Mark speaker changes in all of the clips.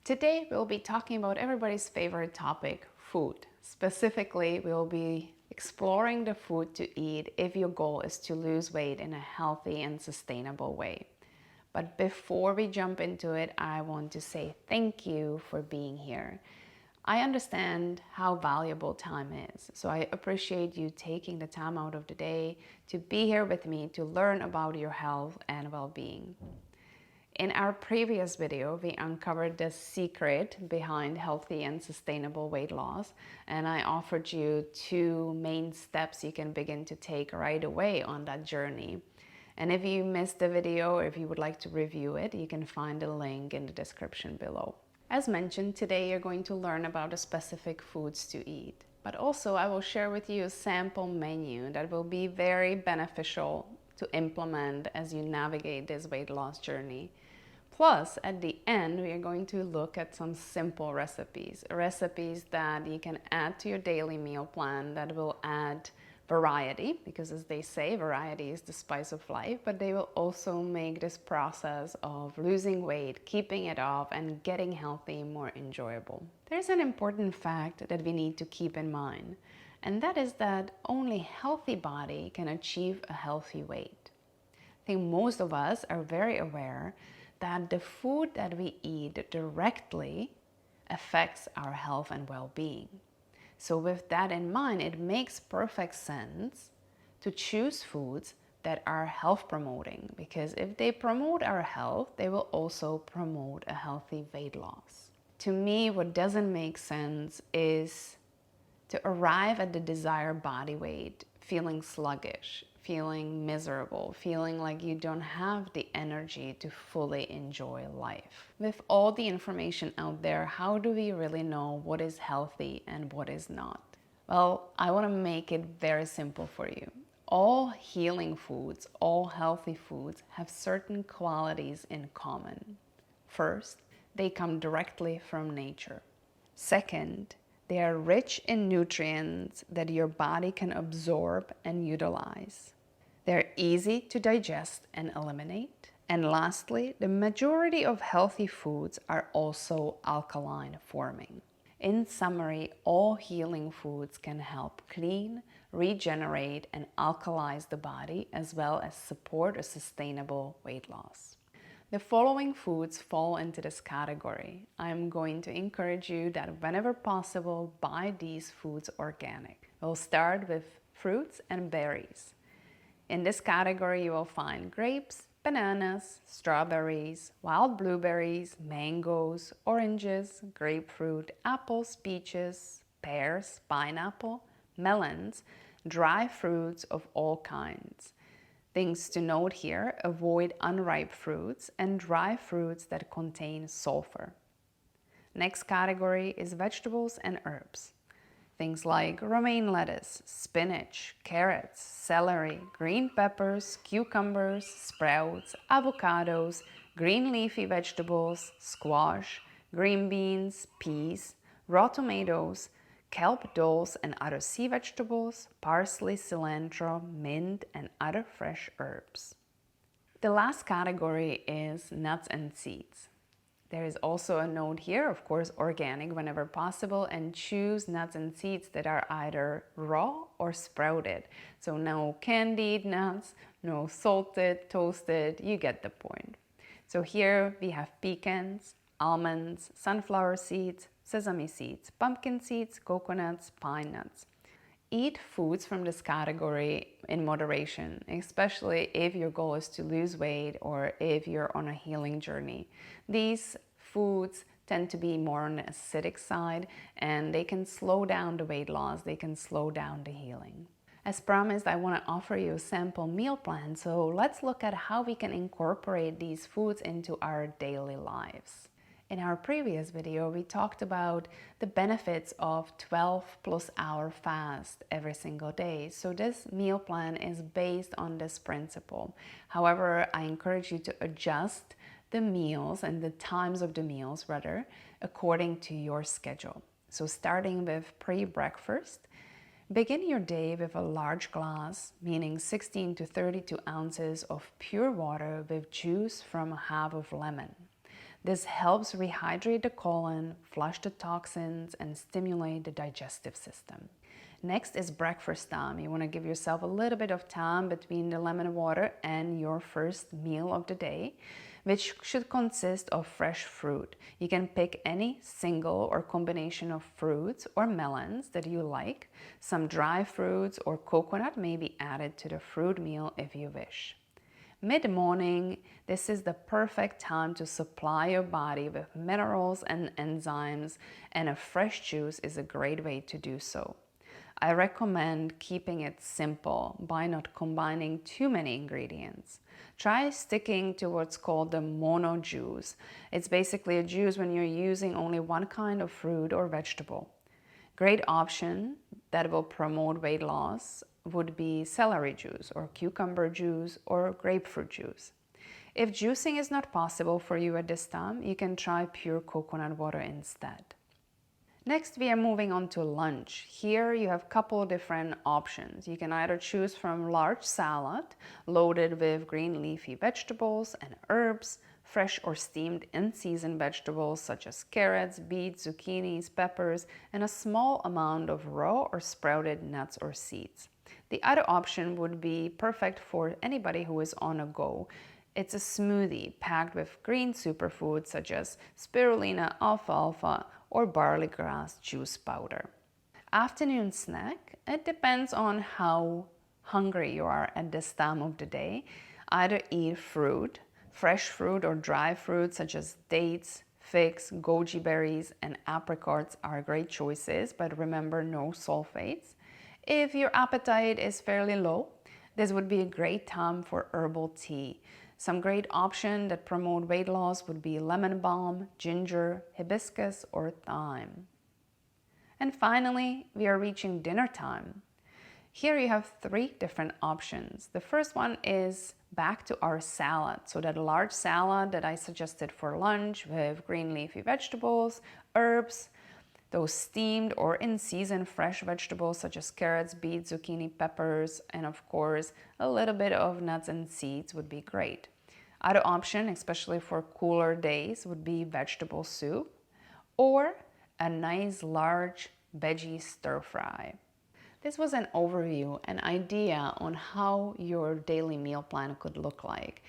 Speaker 1: Today we'll be talking about everybody's favorite topic, food. Specifically, we'll be exploring the food to eat if your goal is to lose weight in a healthy and sustainable way. But before we jump into it, I want to say thank you for being here. I understand how valuable time is, so I appreciate you taking the time out of the day to be here with me to learn about your health and well-being. In our previous video, we uncovered the secret behind healthy and sustainable weight loss, and I offered you 2 main steps you can begin to take right away on that journey. And if you missed the video or if you would like to review it, you can find a link in the description below. As mentioned, today you're going to learn about the specific foods to eat. But also I will share with you a sample menu that will be very beneficial to implement as you navigate this weight loss journey. Plus, at the end, we are going to look at some simple recipes that you can add to your daily meal plan that will add variety, because as they say, variety is the spice of life, but they will also make this process of losing weight, keeping it off, and getting healthy more enjoyable. There's an important fact that we need to keep in mind, and that is that only a healthy body can achieve a healthy weight. I think most of us are very aware that the food that we eat directly affects our health and well-being. So with that in mind, it makes perfect sense to choose foods that are health promoting, because if they promote our health, they will also promote a healthy weight loss. To me, what doesn't make sense is to arrive at the desired body weight feeling sluggish, feeling miserable, feeling like you don't have the energy to fully enjoy life. With all the information out there, how do we really know what is healthy and what is not? Well, I want to make it very simple for you. All healing foods, all healthy foods have certain qualities in common. First, they come directly from nature. Second, they are rich in nutrients that your body can absorb and utilize. They're easy to digest and eliminate. And lastly, the majority of healthy foods are also alkaline forming. In summary, all healing foods can help clean, regenerate, and alkalize the body, as well as support a sustainable weight loss. The following foods fall into this category. I'm going to encourage you that whenever possible, buy these foods organic. We'll start with fruits and berries. In this category, you will find grapes, bananas, strawberries, wild blueberries, mangoes, oranges, grapefruit, apples, peaches, pears, pineapple, melons, dry fruits of all kinds. Things to note here: avoid unripe fruits and dry fruits that contain sulfur. Next category is vegetables and herbs. Things like romaine lettuce, spinach, carrots, celery, green peppers, cucumbers, sprouts, avocados, green leafy vegetables, squash, green beans, peas, raw tomatoes, kelp dolls and other sea vegetables, parsley, cilantro, mint, and other fresh herbs. The last category is nuts and seeds. There is also a note here, of course, organic whenever possible, and choose nuts and seeds that are either raw or sprouted. So no candied nuts, no salted, toasted, you get the point. So here we have pecans, almonds, sunflower seeds, sesame seeds, pumpkin seeds, coconuts, pine nuts. Eat foods from this category in moderation, especially if your goal is to lose weight or if you're on a healing journey. These foods tend to be more on the acidic side, and they can slow down the weight loss, they can slow down the healing. As promised, I want to offer you a sample meal plan, so let's look at how we can incorporate these foods into our daily lives. In our previous video, we talked about the benefits of 12+ hour fast every single day. So this meal plan is based on this principle. However, I encourage you to adjust the meals and the times of the meals rather according to your schedule. So starting with pre-breakfast, begin your day with a large glass, meaning 16 to 32 ounces of pure water with juice from a half of lemon. This helps rehydrate the colon, flush the toxins, and stimulate the digestive system. Next is breakfast time. You want to give yourself a little bit of time between the lemon water and your first meal of the day, which should consist of fresh fruit. You can pick any single or combination of fruits or melons that you like. Some dry fruits or coconut may be added to the fruit meal if you wish. Mid-morning, this is the perfect time to supply your body with minerals and enzymes, and a fresh juice is a great way to do so. I recommend keeping it simple by not combining too many ingredients. Try sticking to what's called the mono juice. It's basically a juice when you're using only one kind of fruit or vegetable. Great option that will promote weight loss would be celery juice or cucumber juice or grapefruit juice. If juicing is not possible for you at this time, you can try pure coconut water instead. Next, we are moving on to lunch. Here you have a couple different options. You can either choose from large salad loaded with green leafy vegetables and herbs, fresh or steamed in-season vegetables such as carrots, beets, zucchinis, peppers, and a small amount of raw or sprouted nuts or seeds. The other option would be perfect for anybody who is on a go. It's a smoothie packed with green superfoods such as spirulina, alfalfa, or barley grass juice powder. Afternoon snack, it depends on how hungry you are at this time of the day. Either eat fruit, fresh fruit or dry fruit such as dates, figs, goji berries, and apricots are great choices, but remember no sulfates. If your appetite is fairly low, this would be a great time for herbal tea. Some great options that promote weight loss would be lemon balm, ginger, hibiscus, or thyme. And finally, we are reaching dinner time. Here you have 3 different options. The first one is back to our salad. So that large salad that I suggested for lunch with green leafy vegetables, herbs, those steamed or in-season fresh vegetables such as carrots, beets, zucchini, peppers, and of course, a little bit of nuts and seeds would be great. Other option, especially for cooler days, would be vegetable soup or a nice large veggie stir fry. This was an overview, an idea on how your daily meal plan could look like.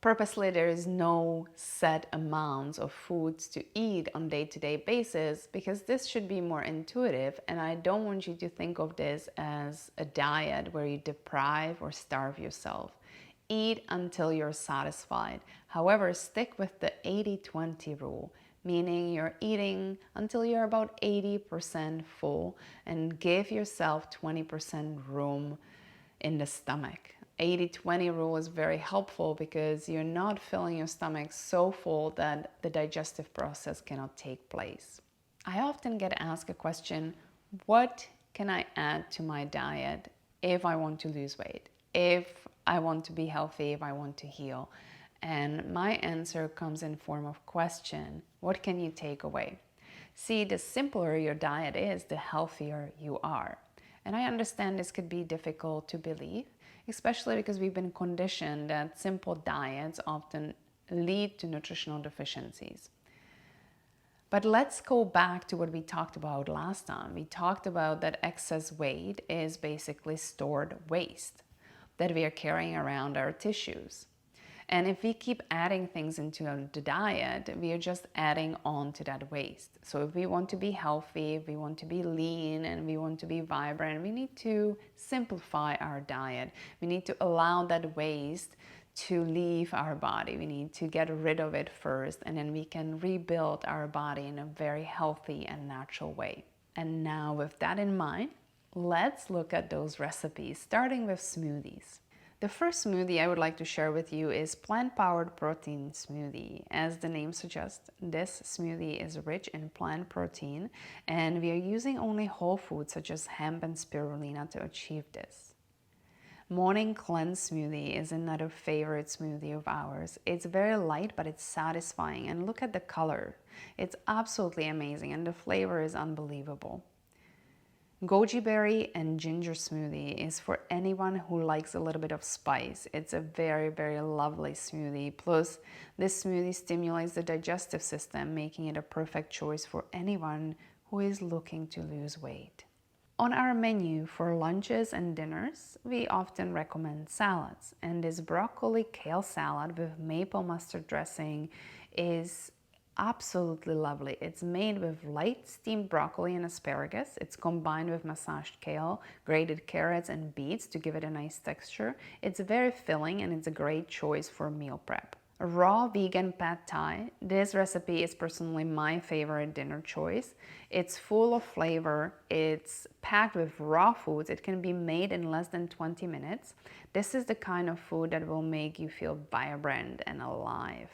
Speaker 1: Purposely, there is no set amounts of foods to eat on a day-to-day basis because this should be more intuitive, and I don't want you to think of this as a diet where you deprive or starve yourself. Eat until you're satisfied. However, stick with the 80-20 rule, meaning you're eating until you're about 80% full and give yourself 20% room in the stomach. 80-20 rule is very helpful because you're not filling your stomach so full that the digestive process cannot take place. I often get asked a question, what can I add to my diet if I want to lose weight, if I want to be healthy, if I want to heal? And my answer comes in form of question, what can you take away? See, the simpler your diet is, the healthier you are. And I understand this could be difficult to believe, especially because we've been conditioned that simple diets often lead to nutritional deficiencies. But let's go back to what we talked about last time. We talked about that excess weight is basically stored waste that we are carrying around our tissues. And if we keep adding things into the diet, we are just adding on to that waste. So if we want to be healthy, if we want to be lean, and we want to be vibrant, we need to simplify our diet. We need to allow that waste to leave our body. We need to get rid of it first, and then we can rebuild our body in a very healthy and natural way. And now with that in mind, let's look at those recipes, starting with smoothies. The first smoothie I would like to share with you is plant-powered protein smoothie. As the name suggests, this smoothie is rich in plant protein, and we are using only whole foods such as hemp and spirulina to achieve this. Morning Cleanse smoothie is another favorite smoothie of ours. It's very light, but it's satisfying, and look at the color. It's absolutely amazing, and the flavor is unbelievable. Goji berry and ginger smoothie is for anyone who likes a little bit of spice. It's a very, very lovely smoothie. Plus, this smoothie stimulates the digestive system, making it a perfect choice for anyone who is looking to lose weight. On our menu for lunches and dinners, we often recommend salads, and this broccoli kale salad with maple mustard dressing is absolutely lovely. It's made with light steamed broccoli and asparagus. It's combined with massaged kale, grated carrots, and beets to give it a nice texture. It's very filling and it's a great choice for meal prep. Raw vegan pad thai. This recipe is personally my favorite dinner choice. It's full of flavor. It's packed with raw foods. It can be made in less than 20 minutes. This is the kind of food that will make you feel vibrant and alive.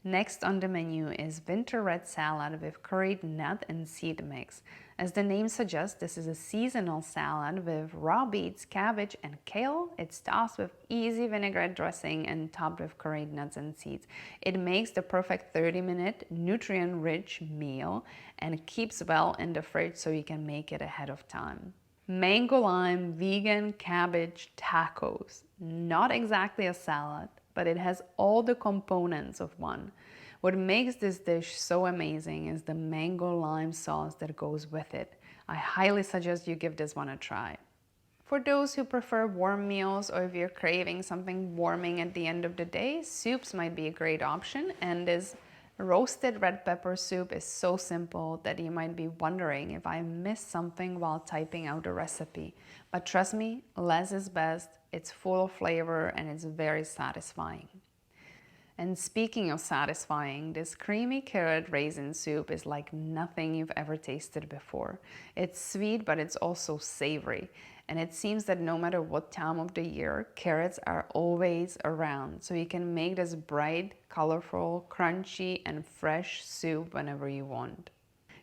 Speaker 1: Next on the menu is winter red salad with curried nut and seed mix. As the name suggests, this is a seasonal salad with raw beets, cabbage, and kale. It's tossed with easy vinaigrette dressing and topped with curried nuts and seeds. It makes the perfect 30-minute, nutrient-rich meal and keeps well in the fridge so you can make it ahead of time. Mango lime vegan cabbage tacos. Not exactly a salad, but it has all the components of one. What makes this dish so amazing is the mango lime sauce that goes with it. I highly suggest you give this one a try. For those who prefer warm meals, or if you're craving something warming at the end of the day, soups might be a great option, and this roasted red pepper soup is so simple that you might be wondering if I missed something while typing out a recipe. But trust me, less is best. It's full of flavor and it's very satisfying. And speaking of satisfying, this creamy carrot raisin soup is like nothing you've ever tasted before. It's sweet, but it's also savory. And it seems that no matter what time of the year, carrots are always around. So you can make this bright, colorful, crunchy, and fresh soup whenever you want.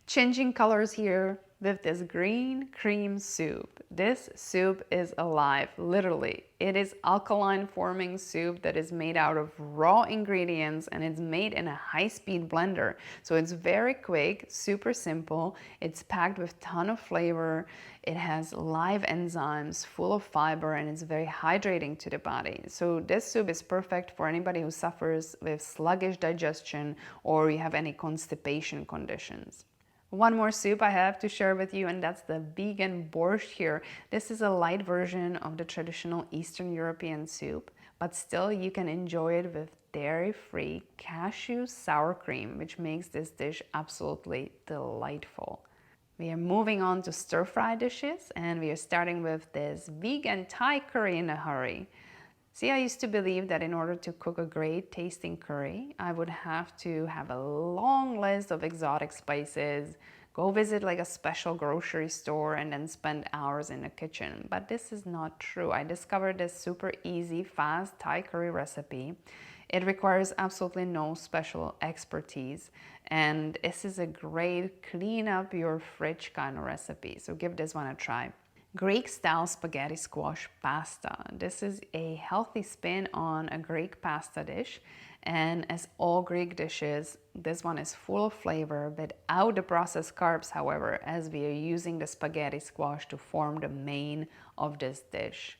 Speaker 1: Changing colors here with this green cream soup. This soup is alive, literally. It is alkaline forming soup that is made out of raw ingredients and it's made in a high-speed blender. So it's very quick, super simple. It's packed with a ton of flavor. It has live enzymes, full of fiber, and it's very hydrating to the body. So this soup is perfect for anybody who suffers with sluggish digestion or you have any constipation conditions. One more soup I have to share with you, and that's the vegan borscht here. This is a light version of the traditional Eastern European soup, but still you can enjoy it with dairy-free cashew sour cream, which makes this dish absolutely delightful. We are moving on to stir-fry dishes, and we are starting with this vegan Thai curry in a hurry. See, I used to believe that in order to cook a great tasting curry, I would have to have a long list of exotic spices, go visit like a special grocery store, and then spend hours in the kitchen. But this is not true. I discovered this super easy, fast Thai curry recipe. It requires absolutely no special expertise. And this is a great clean up your fridge kind of recipe. So give this one a try. Greek-style spaghetti squash pasta. This is a healthy spin on a Greek pasta dish, and as all Greek dishes, this one is full of flavor without the processed carbs, however, as we are using the spaghetti squash to form the main of this dish.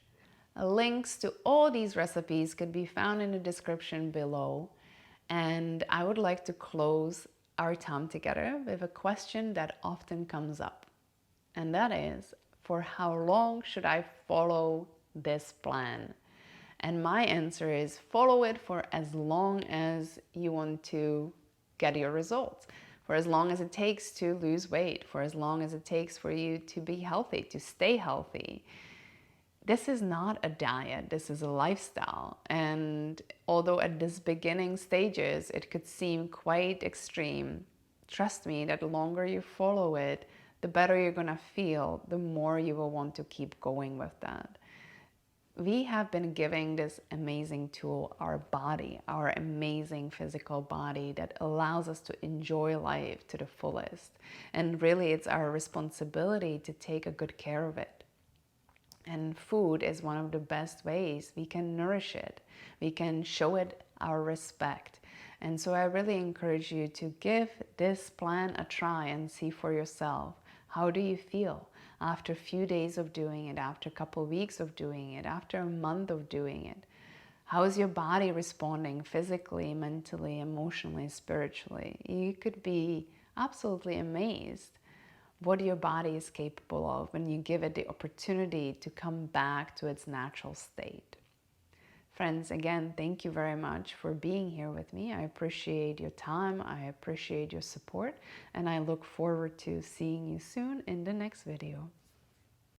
Speaker 1: Links to all these recipes could be found in the description below, and I would like to close our time together with a question that often comes up, and that is, for how long should I follow this plan? And my answer is follow it for as long as you want to get your results, for as long as it takes to lose weight, for as long as it takes for you to be healthy, to stay healthy. This is not a diet, this is a lifestyle. And although at this beginning stages it could seem quite extreme, trust me that the longer you follow it, the better you're gonna feel, the more you will want to keep going with that. We have been giving this amazing tool, our body, our amazing physical body that allows us to enjoy life to the fullest. And really it's our responsibility to take a good care of it. And food is one of the best ways we can nourish it. We can show it our respect. And so I really encourage you to give this plan a try and see for yourself How do you feel after a few days of doing it, after a couple of weeks of doing it, after a month of doing it? How is your body responding physically, mentally, emotionally, spiritually? You could be absolutely amazed what your body is capable of when you give it the opportunity to come back to its natural state. Friends, again, thank you very much for being here with me. I appreciate your time. I appreciate your support, and I look forward to seeing you soon in the next video.